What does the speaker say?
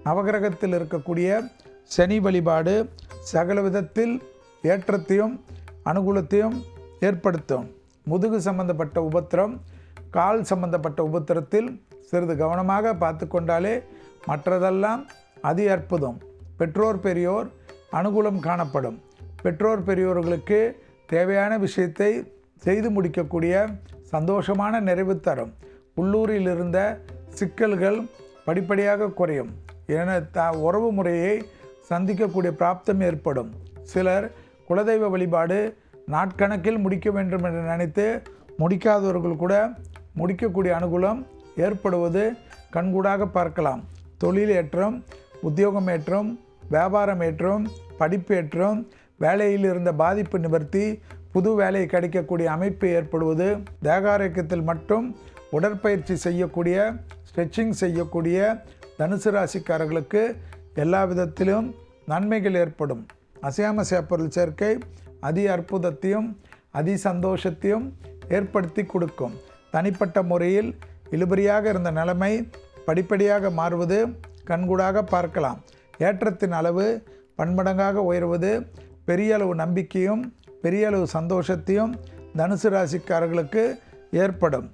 நவகிரகத்தில் இருக்கக்கூடிய சனி வழிபாடு சகல விதத்தில் ஏற்றத்தையும் அனுகூலத்தையும் ஏற்படுத்தும். முதுகு சம்பந்தப்பட்ட உபத்திரம், கால் சம்பந்தப்பட்ட உபத்திரத்தில் சிறிது கவனமாக பார்த்து கொண்டாலே மற்றதெல்லாம் அதி அற்புதம். பெற்றோர் பெரியோர் அனுகூலம் காணப்படும். பெற்றோர் பெரியோர்களுக்கு தேவையான விஷயத்தை செய்து முடிக்கக்கூடிய சந்தோஷமான நிறைவு தரும். உள்ளூரில் இருந்த சிக்கல்கள் படிப்படியாக குறையும். என உறவு முறையை சந்திக்கக்கூடிய பிராப்தம் ஏற்படும். சிலர் குலதெய்வ வழிபாடு நாட்கணக்கில் முடிக்க வேண்டும் என்று நினைத்து முடிக்காதவர்கள் கூட முடிக்கக்கூடிய அனுகூலம் ஏற்படுவது கண்கூடாக பார்க்கலாம். தொழில் ஏற்றம், உத்தியோகம் ஏற்றம், வியாபாரம் ஏற்றம், படிப்பு ஏற்றம், வேலையில் இருந்த பாதிப்பு நிவர்த்தி, புது வேலை கிடைக்கக்கூடிய அமைப்பு ஏற்படுவது, தேகாரோக்கியத்தில் மட்டும் உடற்பயிற்சி செய்யக்கூடிய, ஸ்ட்ரெச்சிங் செய்யக்கூடிய தனுசு ராசிக்காரர்களுக்கு எல்லா விதத்திலும் நன்மைகள் ஏற்படும். அசையாமசையா பொருள் சேர்க்கை அதி அற்புதத்தையும் அதி சந்தோஷத்தையும் ஏற்படுத்தி கொடுக்கும். தனிப்பட்ட முறையில் இழுபறியாக இருந்த நிலைமை படிப்படியாக மாறுவது கண்கூடாக பார்க்கலாம். ஏற்றத்தின் அளவு பன்மடங்காக உயர்வது பெரிய அளவு நம்பிக்கையும் பெரிய அளவு சந்தோஷத்தையும் தனுசு ராசிக்காரர்களுக்கு ஏற்படும்.